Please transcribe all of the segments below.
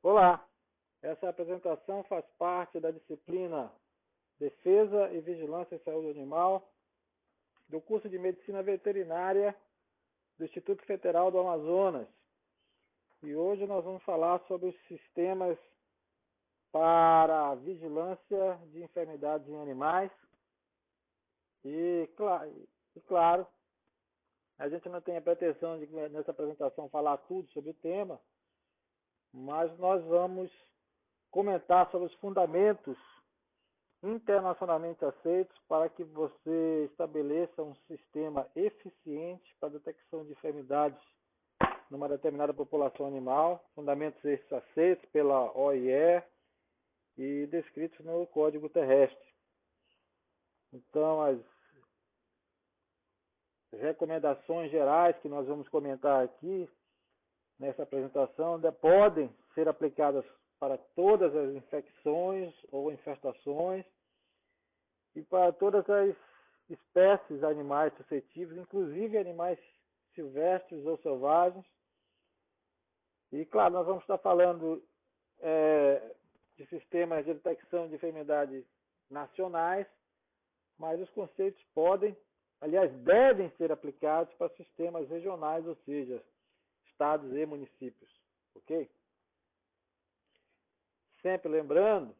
Olá, essa apresentação faz parte da disciplina Defesa e Vigilância em Saúde Animal do curso de Medicina Veterinária do Instituto Federal do Amazonas. E hoje nós vamos falar sobre os sistemas para a vigilância de enfermidades em animais. E claro, a gente não tem a pretensão de nessa apresentação falar tudo sobre o tema, mas nós vamos comentar sobre os fundamentos internacionalmente aceitos para que você estabeleça um sistema eficiente para a detecção de enfermidades numa determinada população animal, fundamentos esses aceitos pela OIE e descritos no Código Terrestre. Então, as recomendações gerais que nós vamos comentar aqui nessa apresentação podem ser aplicadas para todas as infecções ou infestações e para todas as espécies animais suscetíveis, inclusive animais silvestres ou selvagens. E, claro, nós vamos estar falando de sistemas de detecção de enfermidades nacionais, mas os conceitos devem ser aplicados para sistemas regionais, ou seja, estados e municípios, ok? Sempre lembrando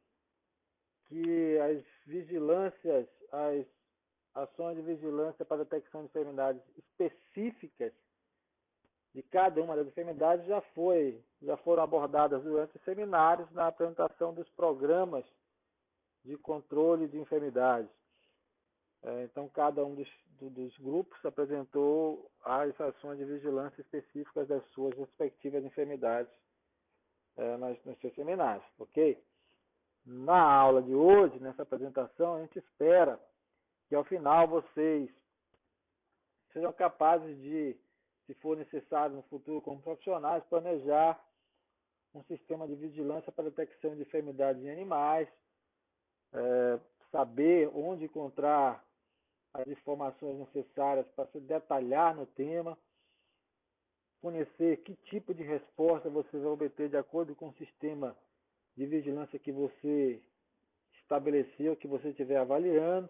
que as ações de vigilância para detecção de enfermidades específicas de cada uma das enfermidades já foram abordadas durante seminários na apresentação dos programas de controle de enfermidades. Então, cada um dos grupos apresentou as ações de vigilância específicas das suas respectivas enfermidades nos seus seminários, ok? Na aula de hoje, nessa apresentação, a gente espera que ao final vocês sejam capazes de, se for necessário no futuro como profissionais, planejar um sistema de vigilância para detecção de enfermidades em animais, saber onde encontrar as informações necessárias para se detalhar no tema, conhecer que tipo de resposta você vai obter de acordo com o sistema de vigilância que você estabeleceu, que você estiver avaliando,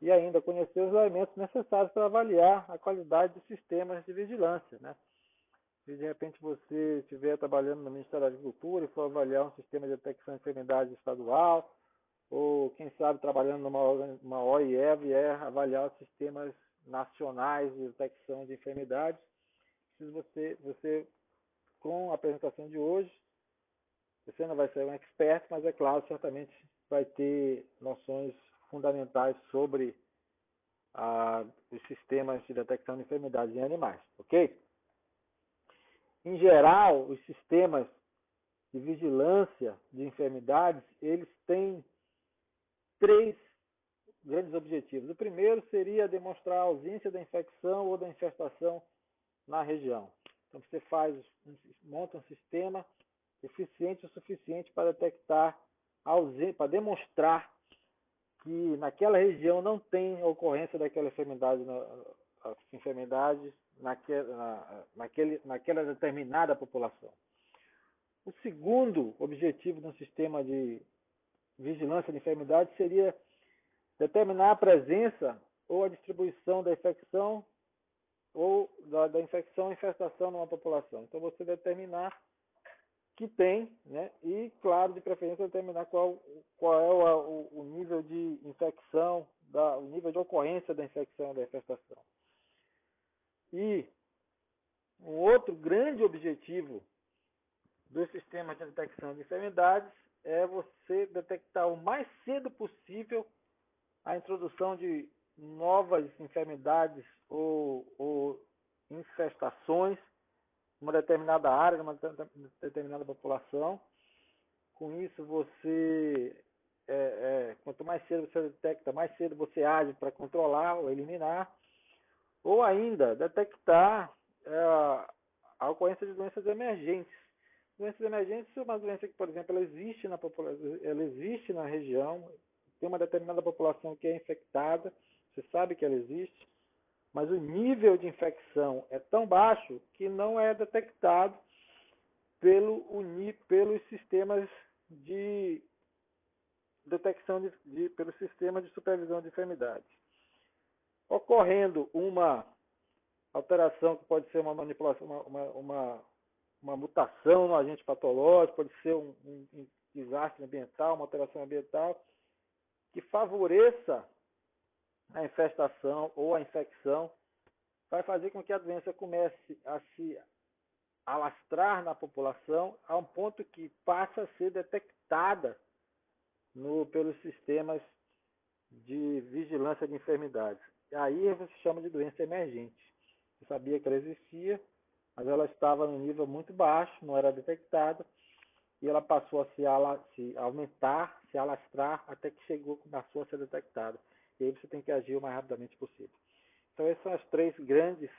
e ainda conhecer os elementos necessários para avaliar a qualidade dos sistemas de vigilância, né? Se de repente você estiver trabalhando no Ministério da Agricultura e for avaliar um sistema de detecção de enfermidades estadual, ou quem sabe trabalhando numa OIE e avaliar os sistemas nacionais de detecção de enfermidades, você com a apresentação de hoje, você não vai ser um expert, mas é claro, certamente vai ter noções fundamentais sobre os sistemas de detecção de enfermidades em animais, ok? Em geral, os sistemas de vigilância de enfermidades, eles têm 3 grandes objetivos. O primeiro seria demonstrar a ausência da infecção ou da infestação na região. Então, você monta um sistema eficiente o suficiente para detectar para demonstrar que naquela região não tem ocorrência daquela enfermidade naquela determinada população. O segundo objetivo de um sistema de vigilância de enfermidades seria determinar a presença ou a distribuição da infecção ou da infecção e infestação numa população. Então, você determinar que tem, né? E, claro, de preferência, determinar qual é o nível de infecção, o nível de ocorrência da infecção e da infestação. E um outro grande objetivo do sistema de detecção de enfermidades é você detectar o mais cedo possível a introdução de novas enfermidades ou infestações numa determinada área, numa determinada população. Com isso, quanto mais cedo você detecta, mais cedo você age para controlar ou eliminar, ou ainda detectar a ocorrência de doenças emergentes. Doenças emergentes é uma doença que, por exemplo, ela existe na região, tem uma determinada população que é infectada, você sabe que ela existe, mas o nível de infecção é tão baixo que não é detectado pelos sistemas de detecção pelos sistemas de supervisão de enfermidades. Ocorrendo uma alteração que pode ser uma manipulação, uma mutação no agente patológico, pode ser um desastre ambiental, uma alteração ambiental, que favoreça a infestação ou a infecção, vai fazer com que a doença comece a se alastrar na população a um ponto que passa a ser detectada pelos sistemas de vigilância de enfermidades. E aí você chama de doença emergente. Você sabia que ela existia, mas ela estava num nível muito baixo, não era detectada, e ela passou a se aumentar, se alastrar, até que começou a ser detectada. E aí você tem que agir o mais rapidamente possível. Então esses são os três grandes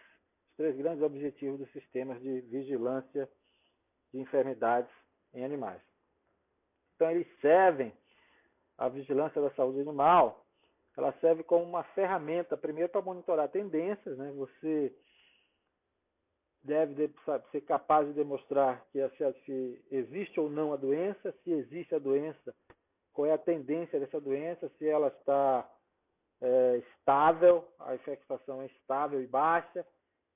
objetivos dos sistemas de vigilância de enfermidades em animais. Então eles servem, a vigilância da saúde animal, ela serve como uma ferramenta, primeiro para monitorar tendências, né? Você deve ser capaz de demonstrar que se existe ou não a doença, se existe a doença, qual é a tendência dessa doença, se ela está estável, a infestação é estável e baixa,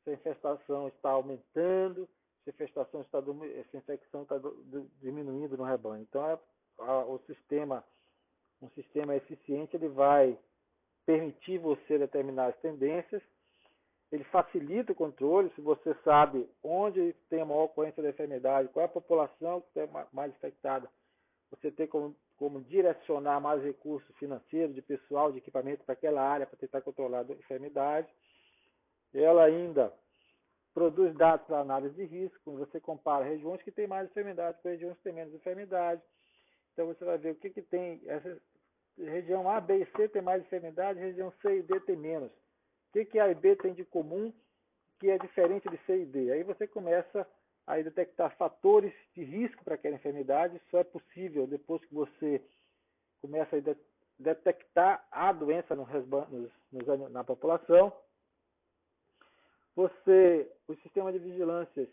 se a infestação está aumentando, se a infecção está diminuindo no rebanho. Então, um sistema eficiente, ele vai permitir você determinar as tendências, ele facilita o controle, se você sabe onde tem a maior ocorrência da enfermidade, qual é a população que está mais infectada, você tem como direcionar mais recursos financeiros, de pessoal, de equipamento para aquela área, para tentar controlar a enfermidade. Ela ainda produz dados para análise de risco, quando você compara regiões que têm mais enfermidade com regiões que têm menos enfermidade. Então você vai ver o que tem, essa região A, B e C tem mais enfermidade, região C e D tem menos. O que A e B tem de comum que é diferente de C e D? Aí você começa a detectar fatores de risco para aquela enfermidade. Isso é possível depois que você começa a detectar a doença na população. O sistema de vigilância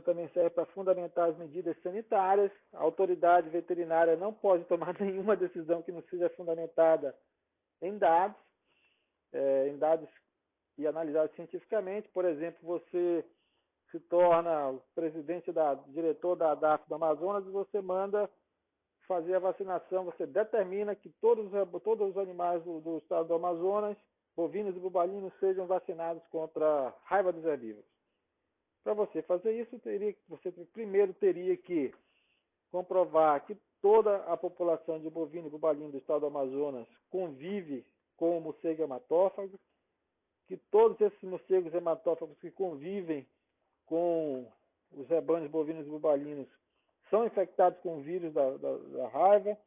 também serve para fundamentar as medidas sanitárias. A autoridade veterinária não pode tomar nenhuma decisão que não seja fundamentada em dados e analisados cientificamente. Por exemplo, você se torna o diretor da DAF do Amazonas e você manda fazer a vacinação, você determina que todos os animais do estado do Amazonas, bovinos e bubalinos, sejam vacinados contra a raiva dos herbívoros. Para você fazer isso, você primeiro teria que comprovar que toda a população de bovino e bubalino do estado do Amazonas convive com o morcego hematófago, que todos esses morcegos hematófagos que convivem com os rebanhos bovinos e bubalinos são infectados com o vírus da raiva,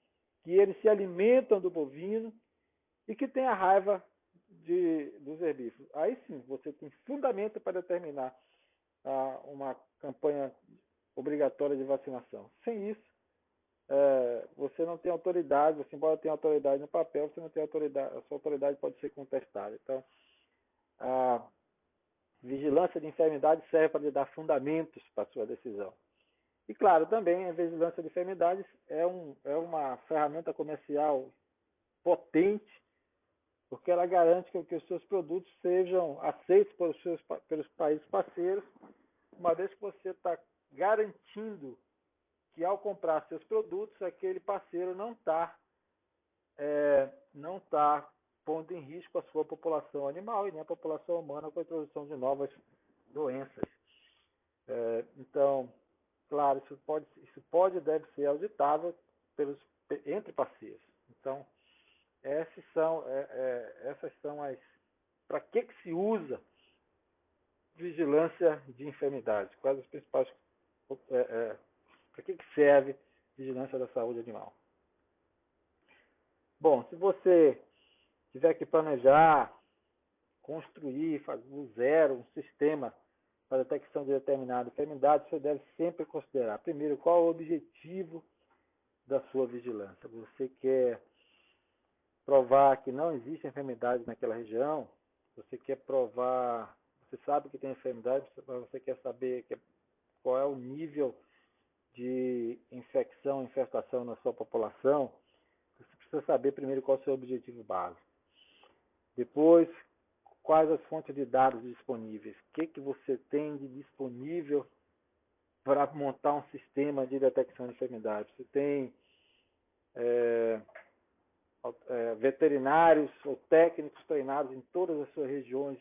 que eles se alimentam do bovino e que tem a raiva dos herbívoros. Aí sim, você tem fundamento para determinar uma campanha obrigatória de vacinação. Sem isso, você não tem autoridade, você embora tenha autoridade no papel, você não tem autoridade, a sua autoridade pode ser contestada. Então, a vigilância de enfermidades serve para lhe dar fundamentos para a sua decisão. E claro, também a vigilância de enfermidades é uma ferramenta comercial potente, porque ela garante que os seus produtos sejam aceitos pelos países parceiros, uma vez que você está garantindo que ao comprar seus produtos, aquele parceiro não está pondo em risco a sua população animal e nem a população humana com a introdução de novas doenças. Então, claro, isso pode e deve ser auditável entre parceiros. Então, essas são as... Para que se usa vigilância de enfermidades? Quais as principais... para que serve vigilância da saúde animal? Bom, se você tiver que planejar, construir, fazer do zero um sistema para detecção de determinada enfermidade, você deve sempre considerar, primeiro, qual é o objetivo da sua vigilância. Você quer provar que não existe enfermidade naquela região? Você quer provar, você sabe que tem enfermidade, mas você quer saber, quer qual é o nível de infecção, infestação na sua população, você precisa saber primeiro qual é o seu objetivo básico. Depois, quais as fontes de dados disponíveis, o que você tem de disponível para montar um sistema de detecção de enfermidades. Você tem veterinários ou técnicos treinados em todas as suas regiões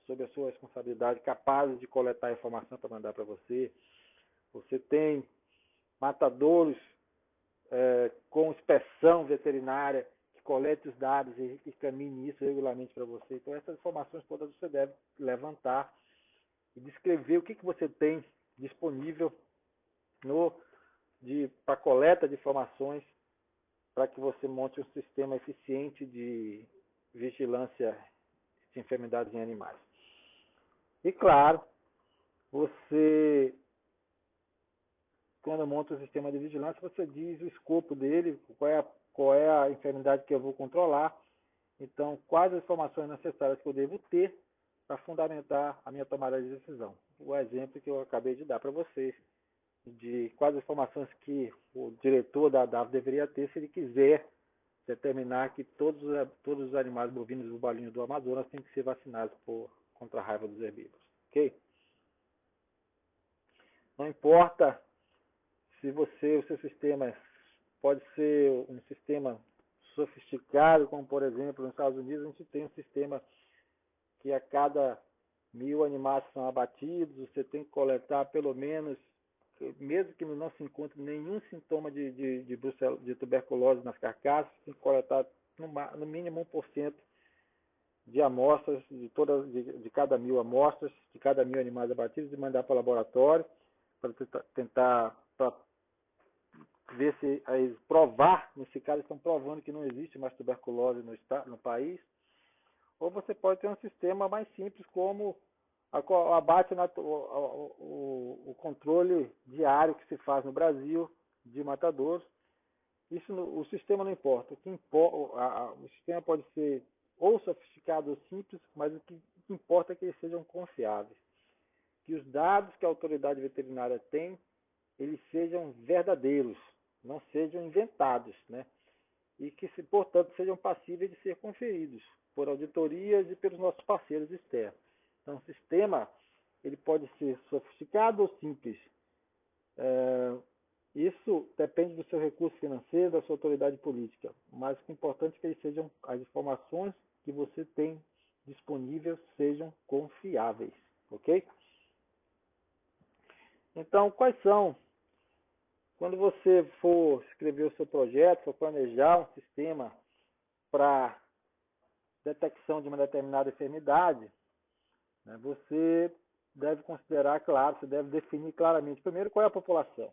sob a sua responsabilidade, capazes de coletar informação para mandar para você. Você tem matadores com inspeção veterinária que colete os dados e caminhe isso regularmente para você. Então, essas informações todas você deve levantar e descrever o que você tem disponível para coleta de informações para que você monte um sistema eficiente de vigilância de enfermidades em animais. E claro, você, quando monta um sistema de vigilância, você diz o escopo dele, qual é a enfermidade que eu vou controlar, então quais as informações necessárias que eu devo ter para fundamentar a minha tomada de decisão. O exemplo que eu acabei de dar para vocês, de quais as informações que o diretor da DAV deveria ter se ele quiser determinar que todos os animais bovinos e bubalinos do Amazonas têm que ser vacinados contra a raiva dos herbívoros. Ok? Não importa se o seu sistema pode ser um sistema sofisticado, como por exemplo nos Estados Unidos a gente tem um sistema que a cada 1000 animais que são abatidos, você tem que coletar pelo menos, mesmo que não se encontre nenhum sintoma de tuberculose nas carcaças, tem que coletar no mínimo 1% de amostras, de cada 1000 amostras, de cada 1000 animais abatidos, e mandar para o laboratório, para tentar ver se eles provar, nesse caso estão provando que não existe mais tuberculose no país. Ou você pode ter um sistema mais simples, como o controle diário que se faz no Brasil de matadouros. O sistema não importa. O sistema pode ser ou sofisticado ou simples, mas o que importa é que eles sejam confiáveis. Que os dados que a autoridade veterinária tem, eles sejam verdadeiros, não sejam inventados, né? E que, portanto, sejam passíveis de ser conferidos por auditorias e pelos nossos parceiros externos. Então, o sistema ele pode ser sofisticado ou simples. Isso depende do seu recurso financeiro, da sua autoridade política. Mas o importante é que as informações que você tem disponíveis sejam confiáveis. Ok? Então, quais são? Quando você for escrever o seu projeto, for planejar um sistema para detecção de uma determinada enfermidade, né, você deve considerar, claro, você deve definir claramente, primeiro, qual é a população.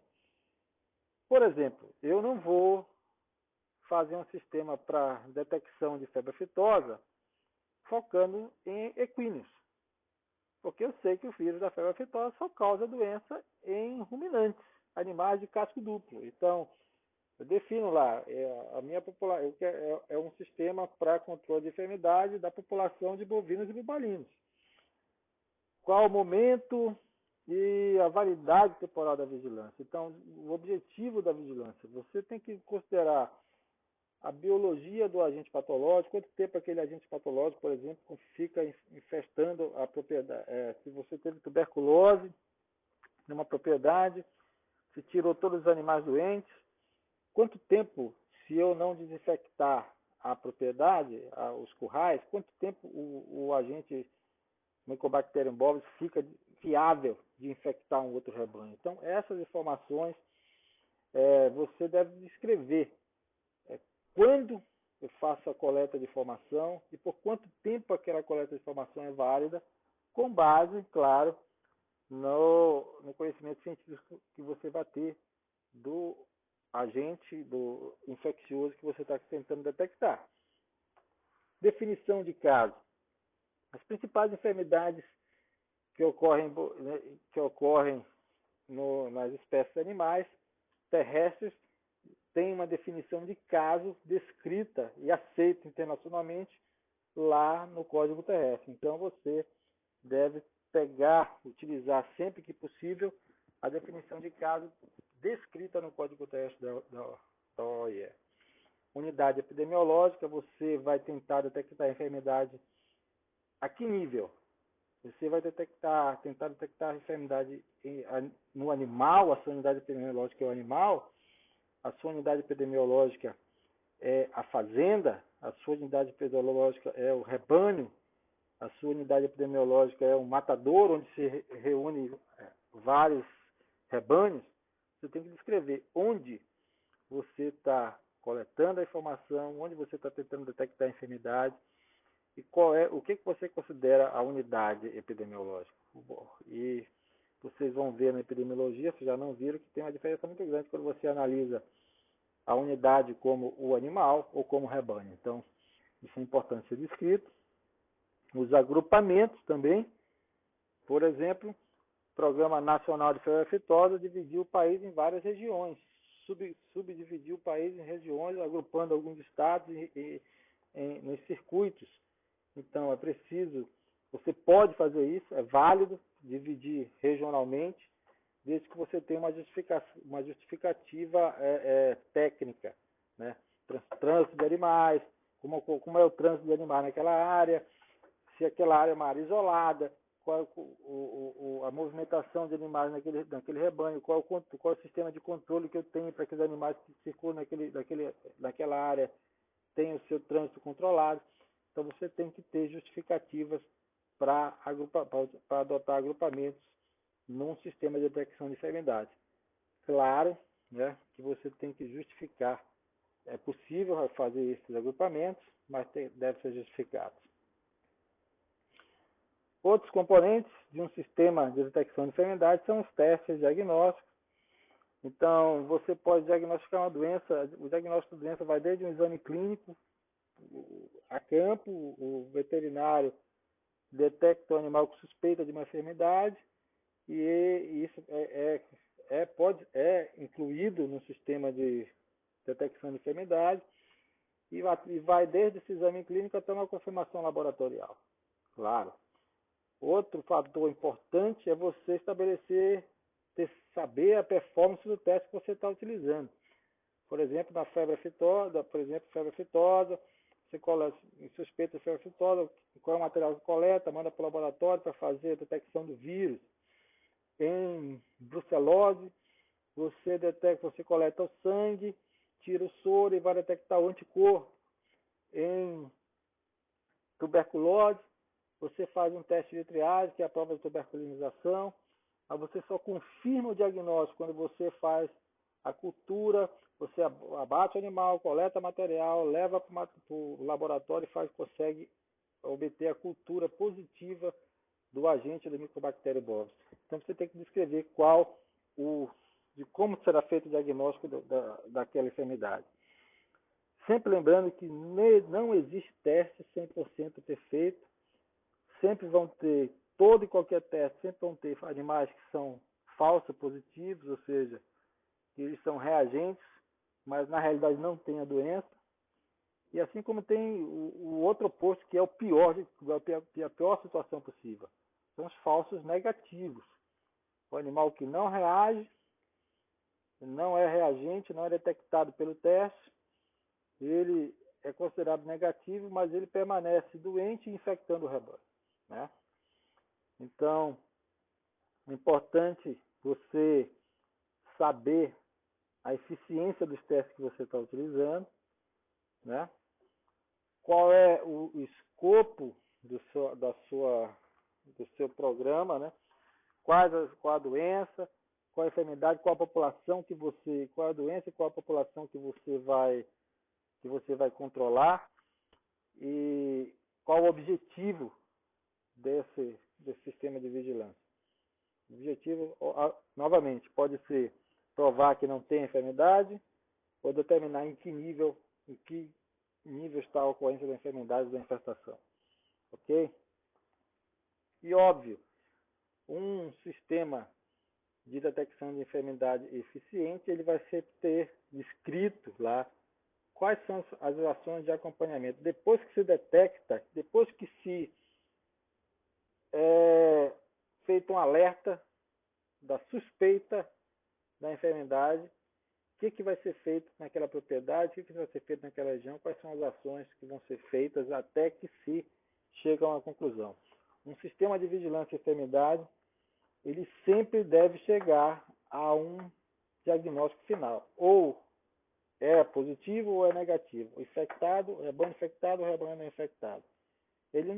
Por exemplo, eu não vou fazer um sistema para detecção de febre aftosa focando em equinos, porque eu sei que o vírus da febre aftosa só causa doença em ruminantes, animais de casco duplo. Então, eu defino lá, a minha população é um sistema para controle de enfermidade da população de bovinos e bubalinos. Qual o momento e a validade temporal da vigilância? Então, o objetivo da vigilância, você tem que considerar a biologia do agente patológico, quanto tempo aquele agente patológico, por exemplo, fica infestando a propriedade. Se você teve tuberculose numa propriedade, se tirou todos os animais doentes, quanto tempo, se eu não desinfectar a propriedade, os currais, quanto tempo o agente Mycobacterium bovis fica viável de infectar um outro rebanho? Então, essas informações você deve descrever quando eu faço a coleta de informação e por quanto tempo aquela coleta de informação é válida, com base, claro, no conhecimento científico que você vai ter do agente, do infeccioso que você está tentando detectar. Definição de caso. As principais enfermidades que ocorrem nas espécies animais terrestres têm uma definição de caso descrita e aceita internacionalmente lá no Código Terrestre. Então você deve utilizar sempre que possível a definição de caso descrita no código teste da OIE. Unidade epidemiológica, você vai tentar detectar a enfermidade a que nível? Você vai tentar detectar a enfermidade no animal, a sua unidade epidemiológica é o animal, a sua unidade epidemiológica é a fazenda, a sua unidade epidemiológica é o rebanho, a sua unidade epidemiológica é um matador, onde se reúne vários rebanhos. Você tem que descrever onde você está coletando a informação, onde você está tentando detectar a enfermidade e o que você considera a unidade epidemiológica. E vocês vão ver na epidemiologia, se já não viram, que tem uma diferença muito grande quando você analisa a unidade como o animal ou como o rebanho. Então, isso é importante ser descrito. Os agrupamentos também, por exemplo, o Programa Nacional de Febre Aftosa dividiu o país em várias regiões, subdividiu o país em regiões, agrupando alguns estados nos circuitos. Então, é preciso, você pode fazer isso, é válido dividir regionalmente, desde que você tenha uma justificativa técnica, né? Trânsito de animais, como é o trânsito de animais naquela área, se aquela área é uma área isolada, qual a movimentação de animais naquele rebanho, qual o sistema de controle que eu tenho para que os animais que circulam naquela área tenham o seu trânsito controlado. Então você tem que ter justificativas para adotar agrupamentos num sistema de detecção de enfermidade. Claro, né, que você tem que justificar. É possível fazer esses agrupamentos, mas deve ser justificado. Outros componentes de um sistema de detecção de enfermidade são os testes diagnósticos. Então, você pode diagnosticar uma doença, o diagnóstico da doença vai desde um exame clínico, a campo, o veterinário detecta o animal com suspeita de uma enfermidade, e isso é incluído no sistema de detecção de enfermidade, e vai desde esse exame clínico até uma confirmação laboratorial. Claro. Outro fator importante é você saber a performance do teste que você está utilizando. Por exemplo, na febre aftosa, você coleta suspeita de febre aftosa, qual é o material que coleta, manda para o laboratório para fazer a detecção do vírus. Em brucelose, você coleta o sangue, tira o soro e vai detectar o anticorpo. Em tuberculose, você faz um teste de triagem, que é a prova de tuberculinização. Aí você só confirma o diagnóstico quando você faz a cultura, você abate o animal, coleta material, leva para o laboratório e consegue obter a cultura positiva do agente da Mycobacterium bovis. Então você tem que descrever de como será feito o diagnóstico daquela enfermidade. Sempre lembrando que não existe teste 100% perfeito. Sempre vão ter, todo e qualquer teste, sempre vão ter animais que são falsos positivos, ou seja, que eles são reagentes, mas na realidade não têm a doença. E assim como tem o outro oposto, que é a pior situação possível. São os falsos negativos. O animal que não reage, não é reagente, não é detectado pelo teste, ele é considerado negativo, mas ele permanece doente e infectando o rebanho, né? Então, é importante você saber a eficiência dos testes que você está utilizando, né? Qual é o escopo do seu programa, né? Qual a doença, qual a enfermidade, qual a população qual a doença e qual a população que você vai controlar e qual o objetivo desse sistema de vigilância. O objetivo, novamente, pode ser provar que não tem enfermidade ou determinar em que nível está a ocorrência da enfermidade da infestação. Ok? E óbvio, um sistema de detecção de enfermidade eficiente, ele vai sempre ter descrito lá quais são as ações de acompanhamento. Depois que se detecta, depois que se feito um alerta da suspeita da enfermidade, o que vai ser feito naquela propriedade, o que vai ser feito naquela região, quais são as ações que vão ser feitas até que se chega a uma conclusão. Um sistema de vigilância e enfermidade, ele sempre deve chegar a um diagnóstico final, ou é positivo ou é negativo, infectado, rebanho infectado ou rebanho não infectado. Ele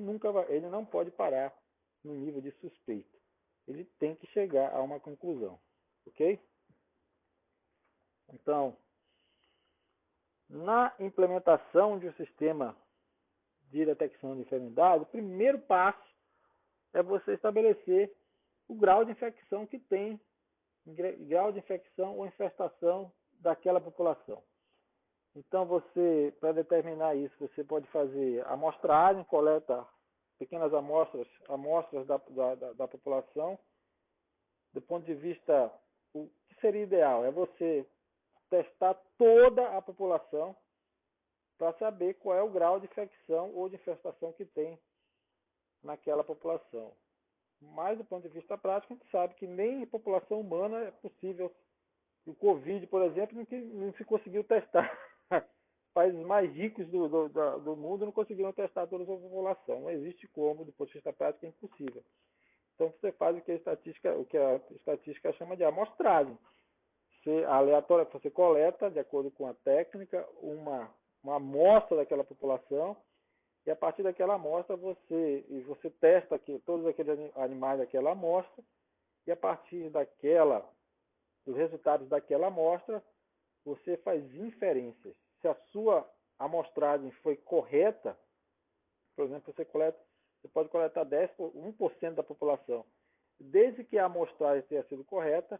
não pode parar no nível de suspeito. Ele tem que chegar a uma conclusão, ok? Então, na implementação de um sistema de detecção de enfermidade, o primeiro passo é você estabelecer o grau de infecção que tem, grau de infecção ou infestação daquela população. Então, você, para determinar isso, você pode fazer amostragem, coleta pequenas amostras da população. Do ponto de vista, o que seria ideal é você testar toda a população para saber qual é o grau de infecção ou de infestação que tem naquela população. Mas, do ponto de vista prático, a gente sabe que nem em população humana é possível. O Covid, por exemplo, não se conseguiu testar. Países mais ricos do mundo não conseguiram testar toda a população. Não existe como, do ponto de vista prático, é impossível. Então, você faz o que a estatística chama de amostragem. Você coleta, de acordo com a técnica, uma amostra daquela população, e a partir daquela amostra você testa todos aqueles animais daquela amostra, e a partir dos resultados daquela amostra, você faz inferências. Se a sua amostragem foi correta, por exemplo, você pode coletar 1% da população. Desde que a amostragem tenha sido correta,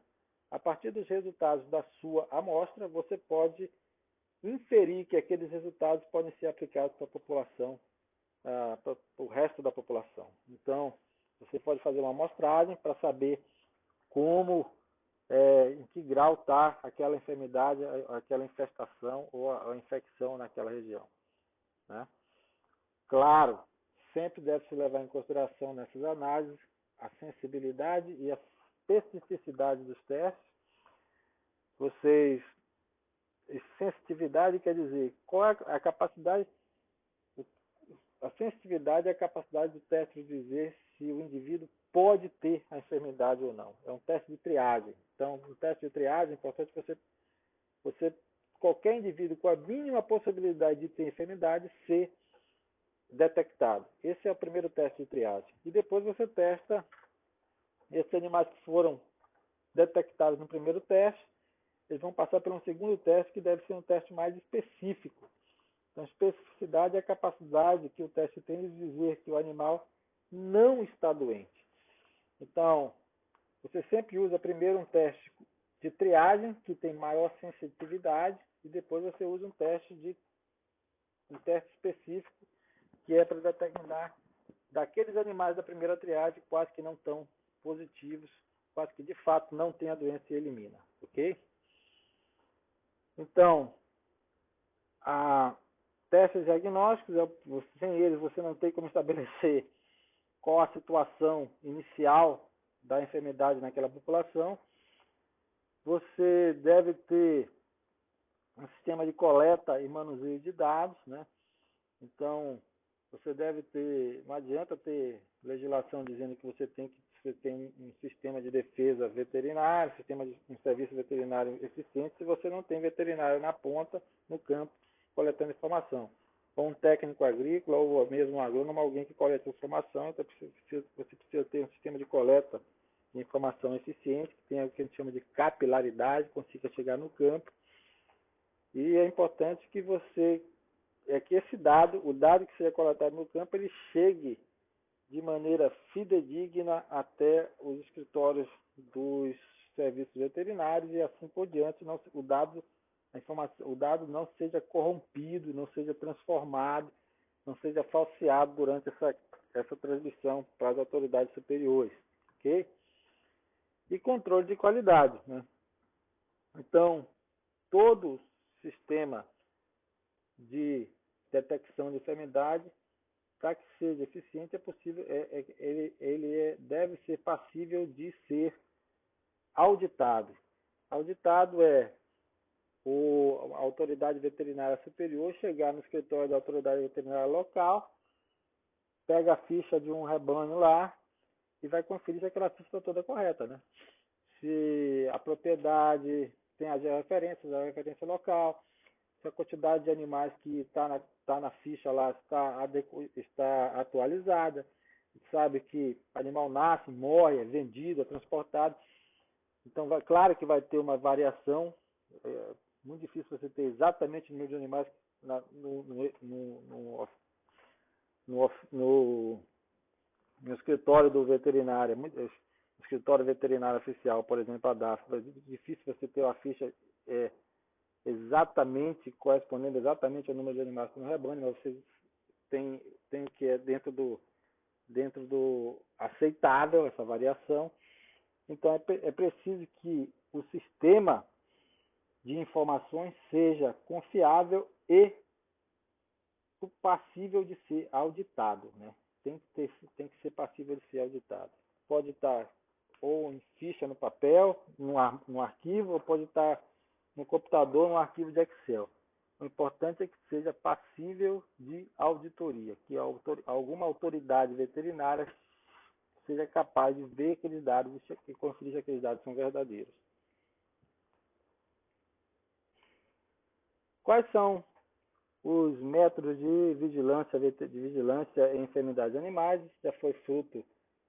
a partir dos resultados da sua amostra, você pode inferir que aqueles resultados podem ser aplicados para a população, para o resto da população. Então, você pode fazer uma amostragem para saber em que grau está aquela enfermidade, aquela infestação ou a infecção naquela região, né? Claro, sempre deve se levar em consideração nessas análises a sensibilidade e a especificidade dos testes. Sensitividade quer dizer qual é a capacidade. A sensitividade é a capacidade do teste de dizer se o indivíduo pode ter a enfermidade ou não. É um teste de triagem. Então, no teste de triagem é importante que qualquer indivíduo com a mínima possibilidade de ter enfermidade ser detectado. Esse é o primeiro teste de triagem. E depois você testa esses animais que foram detectados no primeiro teste, eles vão passar por um segundo teste, que deve ser um teste mais específico. Então, especificidade é a capacidade que o teste tem de dizer que o animal não está doente. Então, você sempre usa primeiro um teste de triagem, que tem maior sensitividade, e depois você usa um teste específico, que é para determinar daqueles animais da primeira triagem quase que não estão positivos, quase que de fato não tem a doença e elimina, ok? Então, testes diagnósticos, sem eles você não tem como estabelecer qual a situação inicial da enfermidade naquela população. Você deve ter um sistema de coleta e manuseio de dados, né? Então, você deve ter, não adianta ter legislação dizendo que você tem um sistema de defesa veterinário, um serviço veterinário eficiente, se você não tem veterinário na ponta, no campo, coletando informação. Ou um técnico agrícola, ou mesmo um agrônomo, alguém que coleta informação, então você precisa ter um sistema de coleta de informação eficiente, que tenha o que a gente chama de capilaridade, consiga chegar no campo. E é importante que esse dado, o dado que seja coletado no campo, ele chegue de maneira fidedigna até os escritórios dos serviços veterinários e assim por diante. O dado não seja corrompido, não seja transformado, não seja falseado durante essa transmissão para as autoridades superiores, ok? E controle de qualidade, né? Então, todo sistema de detecção de enfermidade para que seja eficiente, é possível, deve ser passível de ser auditado. Auditado é a autoridade veterinária superior chegar no escritório da autoridade veterinária local, pega a ficha de um rebanho lá e vai conferir se aquela ficha está toda correta, né? Se a propriedade tem as referências, a referência local, se a quantidade de animais que está na ficha lá está atualizada, sabe que animal nasce, morre, é vendido, é transportado. Então, claro que vai ter uma variação, é muito difícil você ter exatamente o número de animais no escritório do veterinário, no escritório veterinário oficial, por exemplo, a DAF. É difícil você ter uma ficha exatamente correspondendo exatamente ao número de animais no rebanho, mas você tem que é dentro do aceitável essa variação. Então é preciso que o sistema de informações seja confiável e passível de ser auditado, né? Tem que ser passível de ser auditado. Pode estar ou em ficha no papel, no arquivo, ou pode estar no computador, no arquivo de Excel. O importante é que seja passível de auditoria, que alguma autoridade veterinária seja capaz de ver aqueles dados e conferir se aqueles dados são verdadeiros. Quais são os métodos de vigilância em enfermidades animais? Já foi fruto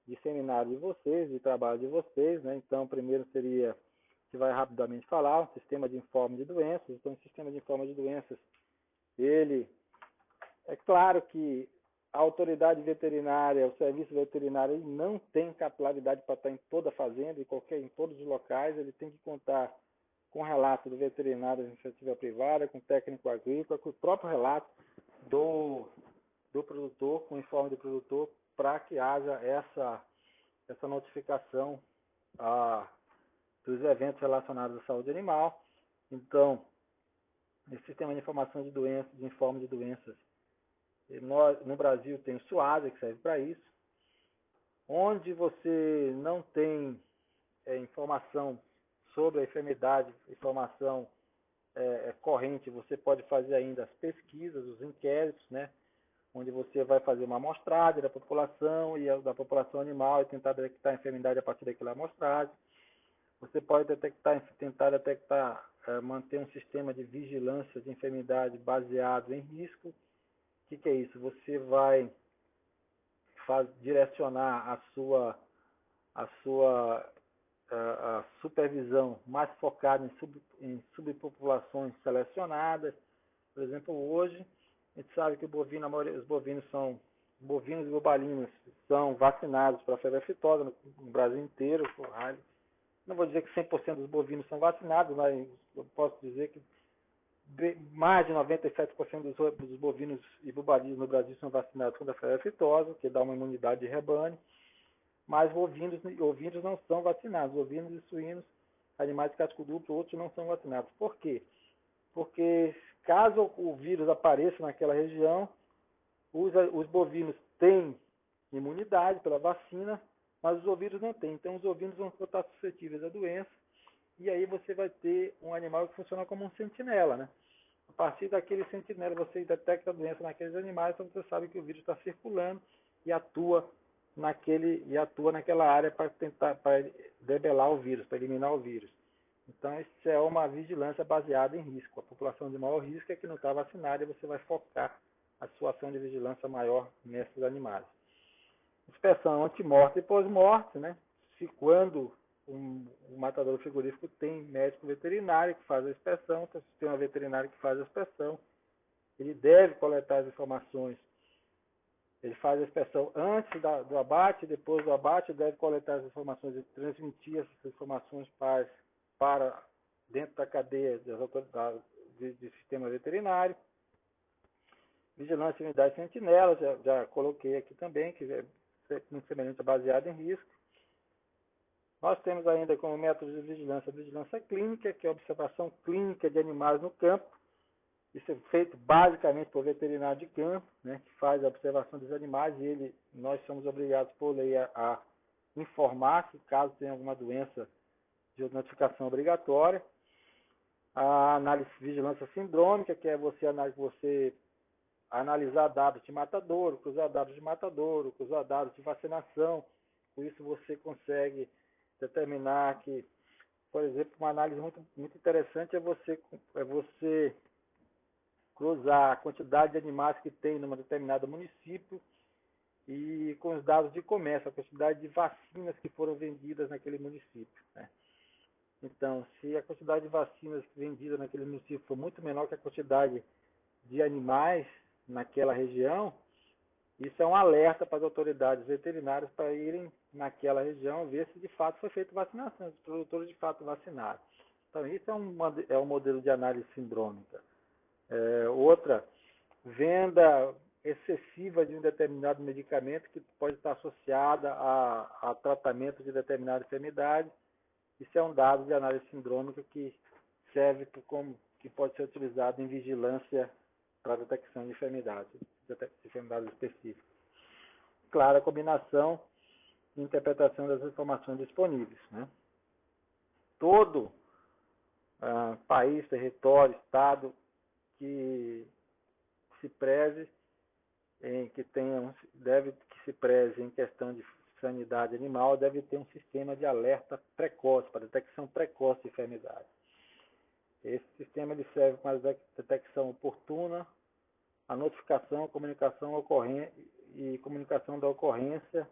de seminário de vocês, de trabalho de vocês, né? Então, primeiro seria, que vai rapidamente falar, o sistema de informe de doenças. Então, o sistema de informe de doenças, ele, é claro que a autoridade veterinária, o serviço veterinário, ele não tem capilaridade para estar em toda a fazenda, em todos os locais. Ele tem que contar com relato do veterinário da iniciativa privada, com técnico agrícola, com o próprio relato do produtor, com o informe do produtor, para que haja essa notificação dos eventos relacionados à saúde animal. Então, esse sistema de informação de doenças, de informe de doenças, no Brasil tem o SUASA, que serve para isso. Onde você não tem informação sobre a enfermidade, informação corrente, você pode fazer ainda as pesquisas, os inquéritos, né? Onde você vai fazer uma amostragem da população e da população animal e tentar detectar a enfermidade a partir daquela amostragem. Você pode tentar detectar, manter um sistema de vigilância de enfermidade baseado em risco. O que é isso? Você vai direcionar a supervisão mais focada em subpopulações selecionadas. Por exemplo, hoje a gente sabe que os bovinos e bubalinos são vacinados para a febre aftosa no Brasil inteiro. Não vou dizer que 100% dos bovinos são vacinados, mas eu posso dizer que mais de 97% dos bovinos e bubalinos no Brasil são vacinados contra a febre aftosa, que dá uma imunidade de rebanho. Mas ovinos não são vacinados. Ovinos e suínos, animais de casco duplo, outros não são vacinados. Por quê? Porque caso o vírus apareça naquela região, os bovinos têm imunidade pela vacina, mas os ovinos não têm. Então os ovinos vão estar suscetíveis à doença, e aí você vai ter um animal que funciona como um sentinela, né? A partir daquele sentinela, você detecta a doença naqueles animais, então você sabe que o vírus está circulando e atua naquela área para debelar o vírus, para eliminar o vírus. Então, isso é uma vigilância baseada em risco. A população de maior risco é que não está vacinada e você vai focar a sua ação de vigilância maior nesses animais. Inspeção antemorte e pós-morte, né? Se quando um matador frigorífico tem médico veterinário que faz a inspeção, tem um sistema veterinário que faz a inspeção, ele deve coletar as informações. Ele faz a inspeção antes do abate, depois do abate, deve coletar as informações e transmitir essas informações para dentro da cadeia das autoridades de sistema veterinário. Vigilância e unidade sentinela, já coloquei aqui também, que é muito semelhante, baseado em risco. Nós temos ainda como método de vigilância a vigilância clínica, que é a observação clínica de animais no campo. Isso é feito basicamente por veterinário de campo, né, que faz a observação dos animais e nós somos obrigados por lei a informar que caso tenha alguma doença de notificação obrigatória. A análise de vigilância sindrômica, que é você analisar dados de matadouro, cruzar dados de matadouro, cruzar dados de vacinação. Com isso você consegue determinar que, por exemplo, uma análise muito interessante é você cruzar a quantidade de animais que tem num determinado município e com os dados de comércio, a quantidade de vacinas que foram vendidas naquele município, né? Então, se a quantidade de vacinas vendidas naquele município for muito menor que a quantidade de animais naquela região, isso é um alerta para as autoridades veterinárias para irem naquela região ver se de fato foi feita vacinação, se os produtores de fato vacinaram. Então, isso é um modelo de análise sindrômica. Outra, venda excessiva de um determinado medicamento que pode estar associada a tratamento de determinada enfermidade. Isso é um dado de análise sindrômica que serve que pode ser utilizado em vigilância para a detecção de enfermidades específicas. Claro, a combinação e interpretação das informações disponíveis, né? Todo país, território, estado que se preze que se preze em questão de sanidade animal deve ter um sistema de alerta precoce para detecção precoce de enfermidade. Esse sistema ele serve para a detecção oportuna, a notificação, a comunicação da ocorrência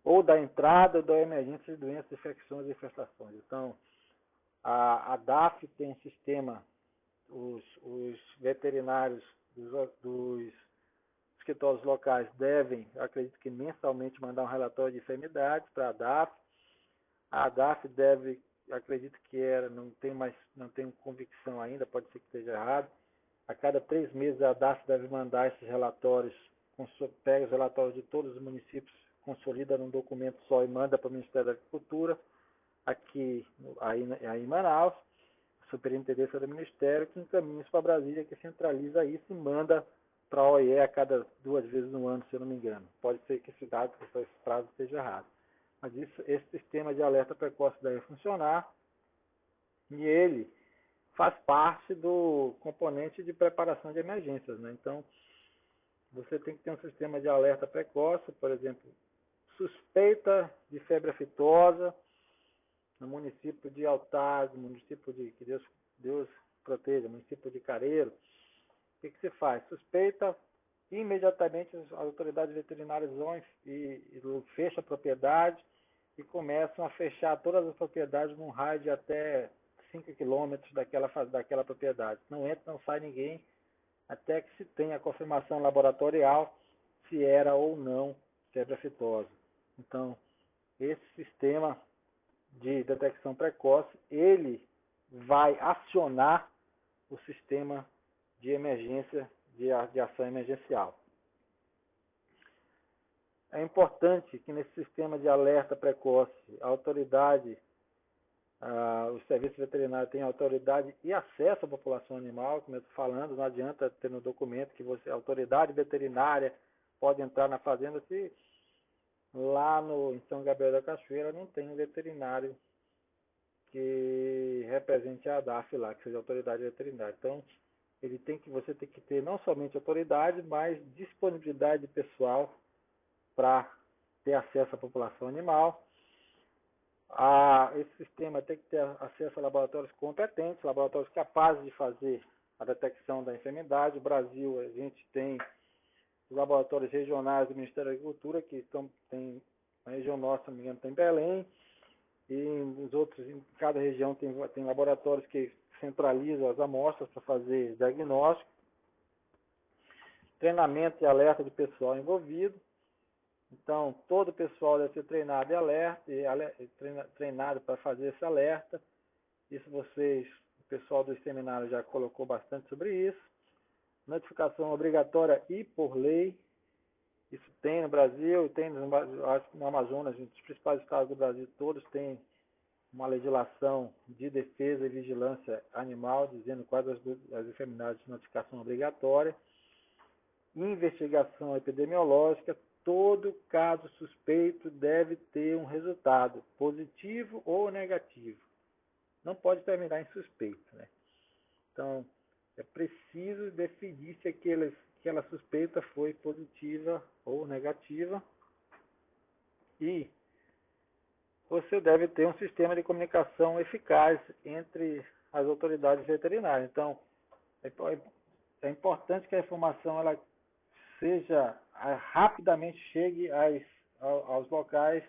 ou da entrada ou da emergência de doenças, infecções e infestações. Então, a DAF tem um sistema, os veterinários dos escritórios locais devem, acredito que mensalmente, mandar um relatório de enfermidades para a DAF. A DAF deve, acredito que não tenho convicção ainda, pode ser que esteja errado. A cada 3 meses a DAF deve mandar esses relatórios, pega os relatórios de todos os municípios, consolida num documento só e manda para o Ministério da Agricultura, aí em Manaus, a Superintendência do Ministério, que encaminha isso para Brasília, que centraliza isso e manda para a OIE a cada 2 vezes no ano, se eu não me engano. Pode ser que esse prazo esteja errado. Mas esse sistema de alerta precoce deve funcionar e ele faz parte do componente de preparação de emergências, né? Então, você tem que ter um sistema de alerta precoce, por exemplo, suspeita de febre aftosa no município de Altaz, no município de, que Deus proteja, município de Careiro. O que se faz? Suspeita, imediatamente as autoridades veterinárias vão e fecham a propriedade e começam a fechar todas as propriedades num raio de até 5 quilômetros daquela propriedade. Não entra, não sai ninguém, até que se tenha a confirmação laboratorial se era ou não febre aftosa. Então, esse sistema de detecção precoce, ele vai acionar o sistema de emergência, de ação emergencial. É importante que nesse sistema de alerta precoce, a autoridade, o serviço veterinário tenha autoridade e acesso à população animal, como eu estou falando, não adianta ter no documento que a autoridade veterinária pode entrar na fazenda se lá em São Gabriel da Cachoeira não tem um veterinário que represente a DAF lá, que seja a autoridade veterinária. Então, você tem que ter não somente autoridade, mas disponibilidade pessoal para ter acesso à população animal. Esse sistema tem que ter acesso a laboratórios competentes, laboratórios capazes de fazer a detecção da enfermidade. No Brasil, a gente tem os laboratórios regionais do Ministério da Agricultura, que tem na região nossa, se não me engano, tem Belém, e em cada região tem laboratórios que centralizam as amostras para fazer diagnóstico, treinamento e alerta de pessoal envolvido. Então, todo o pessoal deve ser treinado treinado para fazer esse alerta. Isso o pessoal do seminário já colocou bastante sobre isso. Notificação obrigatória e por lei. Isso tem no Brasil, tem no Amazonas, nos principais estados do Brasil, todos têm uma legislação de defesa e vigilância animal, dizendo quais as enfermidades de notificação obrigatória, investigação epidemiológica. Todo caso suspeito deve ter um resultado positivo ou negativo. Não pode terminar em suspeito, né? Então, é preciso definir se aquela suspeita foi positiva ou negativa, e você deve ter um sistema de comunicação eficaz entre as autoridades veterinárias. Então, é importante que a informação ela seja rapidamente chegue aos locais,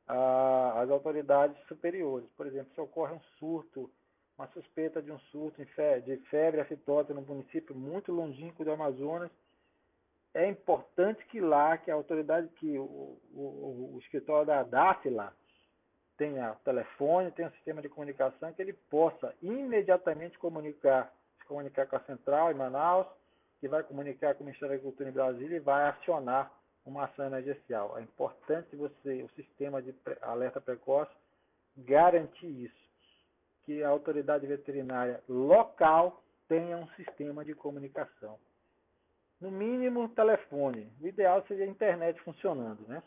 às autoridades superiores. Por exemplo, se ocorre um surto, uma suspeita de um surto de febre aftosa no município muito longínquo do Amazonas, é importante que a autoridade, que o escritório da DAF lá tenha telefone, tenha um sistema de comunicação, que ele possa imediatamente se comunicar com a central em Manaus, que vai comunicar com o Ministério da Agricultura em Brasília e vai acionar uma ação emergencial. É importante o sistema de alerta precoce, garantir isso, que a autoridade veterinária local tenha um sistema de comunicação. No mínimo, telefone. O ideal seria a internet funcionando, né?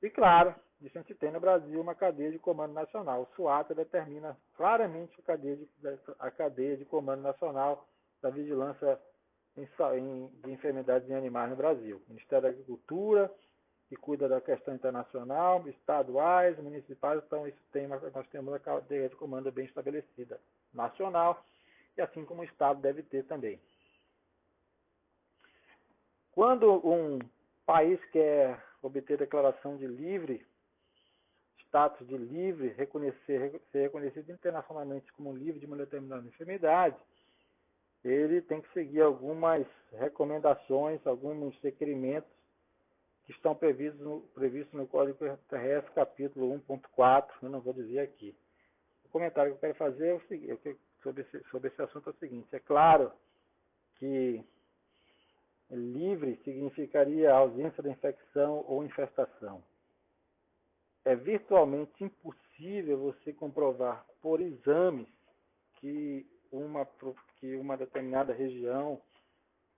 E claro, isso a gente tem no Brasil uma cadeia de comando nacional. O SUATA determina claramente a cadeia de comando nacional da vigilância de enfermidades em animais no Brasil. O Ministério da Agricultura, que cuida da questão internacional, estaduais, municipais. Então, nós temos a cadeia de comando bem estabelecida, nacional, e assim como o Estado deve ter também. Quando um país quer obter declaração de livre, status de livre, ser reconhecido internacionalmente como livre de uma determinada enfermidade, ele tem que seguir algumas recomendações, alguns requerimentos que estão previstos no Código Terrestre, capítulo 1.4, eu não vou dizer aqui. O comentário que eu quero fazer é o seguinte, sobre esse assunto é o seguinte: é claro que livre significaria a ausência da infecção ou infestação. É virtualmente impossível você comprovar por exames que uma determinada região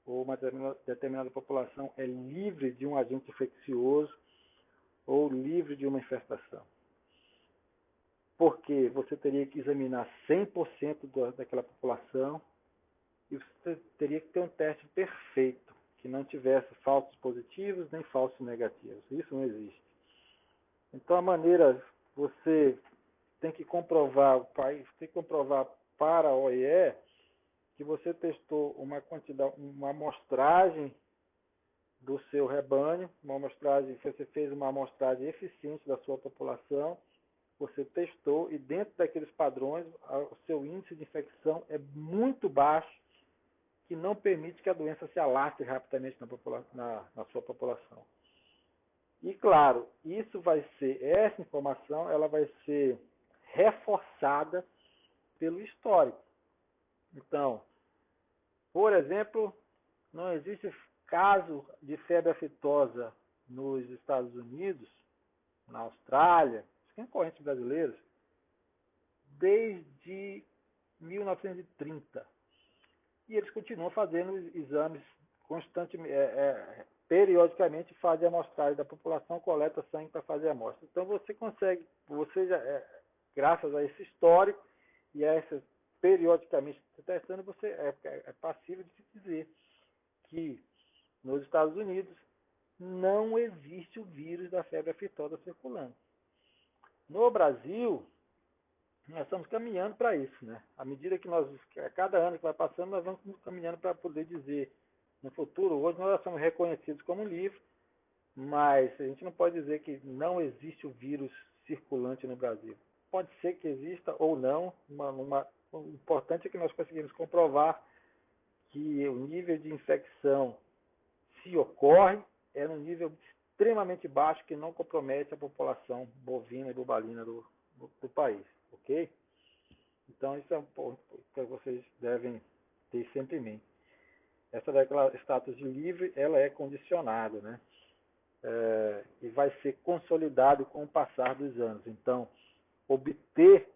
ou uma determinada população é livre de um agente infeccioso ou livre de uma infestação. Porque você teria que examinar 100% daquela população e você teria que ter um teste perfeito, que não tivesse falsos positivos nem falsos negativos. Isso não existe. Então, a maneira, você tem que comprovar, o país tem que comprovar para a OIE que você testou uma amostragem do seu rebanho, você fez uma amostragem eficiente da sua população, você testou e dentro daqueles padrões o seu índice de infecção é muito baixo, que não permite que a doença se alastre rapidamente na sua população. E claro, essa informação ela vai ser reforçada pelo histórico. Então, por exemplo, não existe caso de febre aftosa nos Estados Unidos, na Austrália, concorrentes brasileiros, desde 1930. E eles continuam fazendo exames constantemente, periodicamente fazem a amostragem da população, coleta sangue para fazer a amostra. Então graças a esse histórico e a essa periodicamente testando, você é passível de se dizer que nos Estados Unidos não existe o vírus da febre aftosa circulando. No Brasil, nós estamos caminhando para isso, né? À medida que a cada ano que vai passando, nós vamos caminhando para poder dizer no futuro. Hoje nós somos reconhecidos como livre, mas a gente não pode dizer que não existe o vírus circulante no Brasil. Pode ser que exista ou não. O importante é que nós conseguimos comprovar que o nível de infecção, se ocorre, é num nível extremamente baixo que não compromete a população bovina e bobalina do país, ok? Então, isso é um ponto que vocês devem ter sempre em mente. Essa status de livre, ela é condicionada, né? E vai ser consolidado com o passar dos anos. Então, obter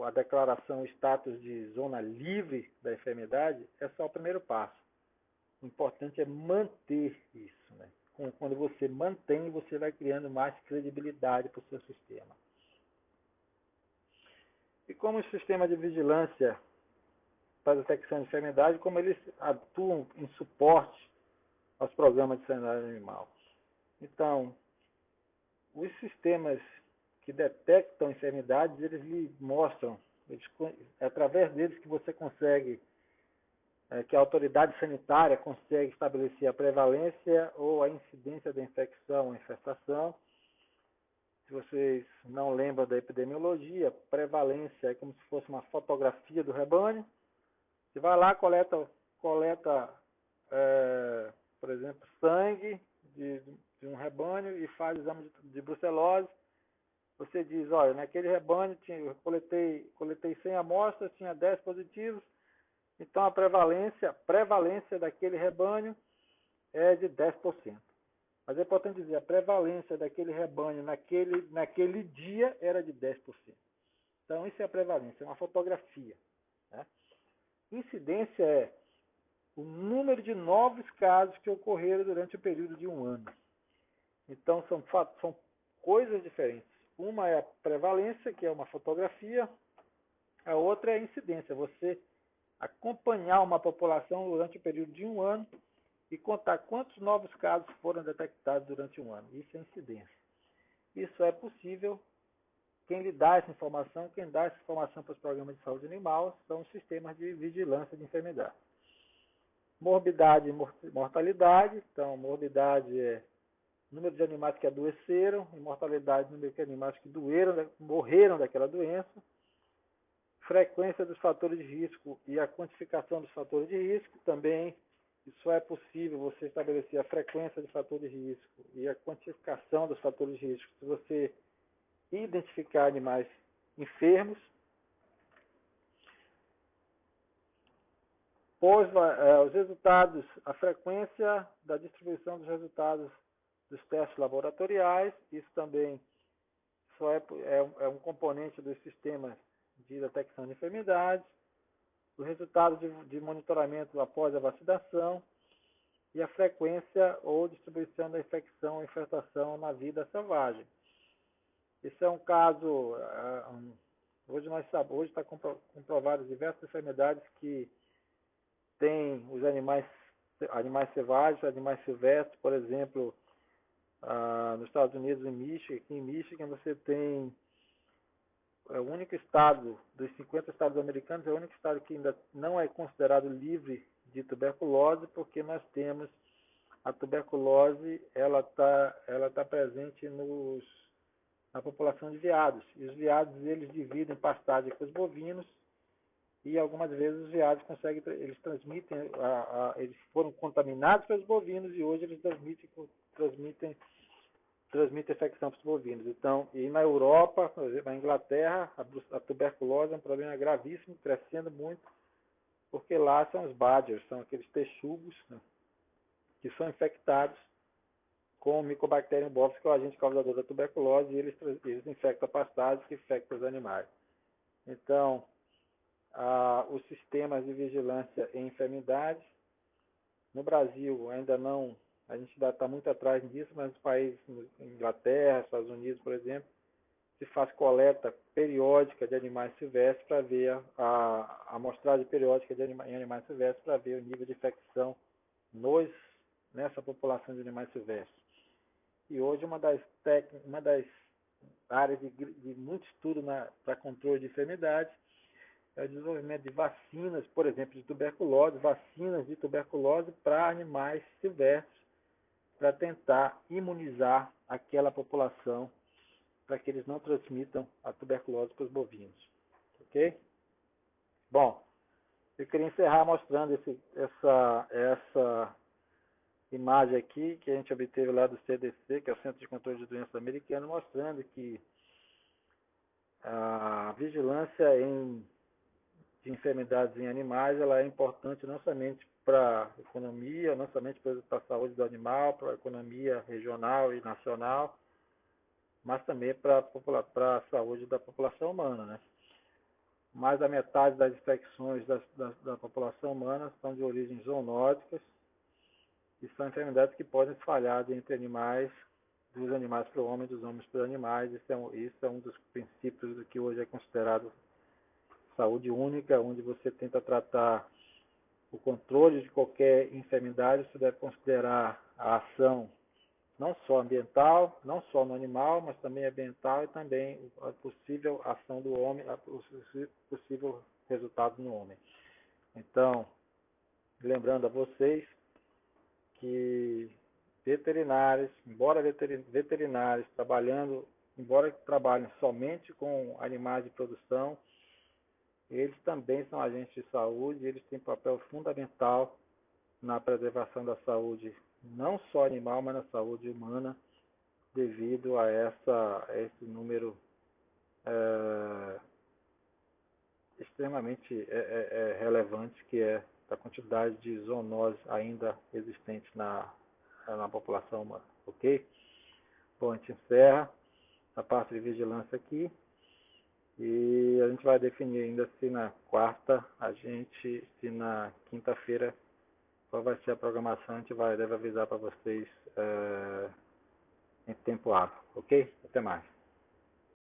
a declaração, o status de zona livre da enfermidade, é só o primeiro passo. O importante é manter isso, né? Quando você mantém, você vai criando mais credibilidade para o seu sistema. E como o sistema de vigilância para a detecção de enfermidade, como eles atuam em suporte aos programas de sanidade animal. Então, os sistemas que detectam enfermidades, eles lhe mostram, é através deles que você consegue, que a autoridade sanitária consegue estabelecer a prevalência ou a incidência da infecção ou infestação. Se vocês não lembram da epidemiologia, prevalência é como se fosse uma fotografia do rebanho. Você vai lá, coleta por exemplo, sangue de um rebanho e faz exame de brucelose. Você diz, olha, naquele rebanho eu coletei 100 amostras, tinha 10 positivos, então a prevalência daquele rebanho é de 10%. Mas é importante dizer, a prevalência daquele rebanho naquele dia era de 10%. Então isso é a prevalência, é uma fotografia. Né? Incidência é o número de novos casos que ocorreram durante o período de um ano. Então são coisas diferentes. Uma é a prevalência, que é uma fotografia, a outra é a incidência, você acompanhar uma população durante o período de um ano e contar quantos novos casos foram detectados durante um ano. Isso é incidência. Isso é possível. Quem lhe dá essa informação, quem dá essa informação para os programas de saúde animal são os sistemas de vigilância de enfermidade. Morbidade e mortalidade. Então, morbidade é o número de animais que adoeceram, e mortalidade, o número de animais que morreram daquela doença. Frequência dos fatores de risco e a quantificação dos fatores de risco. Também, isso é possível você estabelecer a frequência dos fatores de risco e a quantificação dos fatores de risco se você identificar animais enfermos. Os resultados, a frequência da distribuição dos resultados dos testes laboratoriais, isso também só é um componente dos sistemas de detecção de enfermidades, o resultado de monitoramento após a vacinação e a frequência ou distribuição da infecção ou infestação na vida selvagem. Esse é um caso, hoje está comprovado diversas enfermidades que têm os animais selvagens, animais silvestres, por exemplo, nos Estados Unidos, aqui em Michigan, você tem o único estado, dos 50 estados americanos, é o único estado que ainda não é considerado livre de tuberculose, porque nós temos a tuberculose, ela tá presente na população de veados. E os veados, eles dividem pastagem com os bovinos, e algumas vezes os veados eles transmitem, eles foram contaminados pelos bovinos e hoje eles transmitem infecção para os bovinos. Então, e na Europa, por exemplo, na Inglaterra, a tuberculose é um problema gravíssimo, crescendo muito, porque lá são os badgers, são aqueles texugos, né, que são infectados com o Mycobacterium bovis, que é o agente causador da tuberculose, e eles infectam a pastagem, que infecta os animais. Então, os sistemas de vigilância em enfermidades, no Brasil ainda não, a gente ainda está muito atrás disso, mas nos países, Inglaterra, Estados Unidos, por exemplo, se faz coleta periódica de animais silvestres para ver a amostragem periódica em animais silvestres para ver o nível de infecção nessa população de animais silvestres. E hoje uma das áreas de muito estudo para controle de enfermidades é o desenvolvimento de vacinas, por exemplo, de tuberculose, vacinas de tuberculose para animais silvestres, para tentar imunizar aquela população, para que eles não transmitam a tuberculose para os bovinos. Ok? Bom, eu queria encerrar mostrando essa imagem aqui que a gente obteve lá do CDC, que é o Centro de Controle de Doenças americano, mostrando que a vigilância de enfermidades em animais, ela é importante não somente para a economia, não somente para a saúde do animal, para a economia regional e nacional, mas também para a saúde da população humana, né? Mais da metade das infecções da população humana são de origem zoonóticas e são enfermidades que podem se espalhar entre animais, dos animais para o homem, dos homens para os animais. Isso é um dos princípios do que hoje é considerado saúde única, onde você tenta tratar o controle de qualquer enfermidade. Você deve considerar a ação não só ambiental, não só no animal, mas também ambiental e também a possível ação do homem, o possível resultado no homem. Então, lembrando a vocês que veterinários, embora trabalhem somente com animais de produção, eles também são agentes de saúde, eles têm papel fundamental na preservação da saúde, não só animal, mas na saúde humana, devido a esse número extremamente relevante que é a quantidade de zoonoses ainda existentes na população humana, ok? Bom, a gente encerra a parte de vigilância aqui e a gente vai definir ainda se na quarta, se na quinta-feira, qual vai ser a programação. A gente deve avisar para vocês em tempo hábil, ok? Até mais.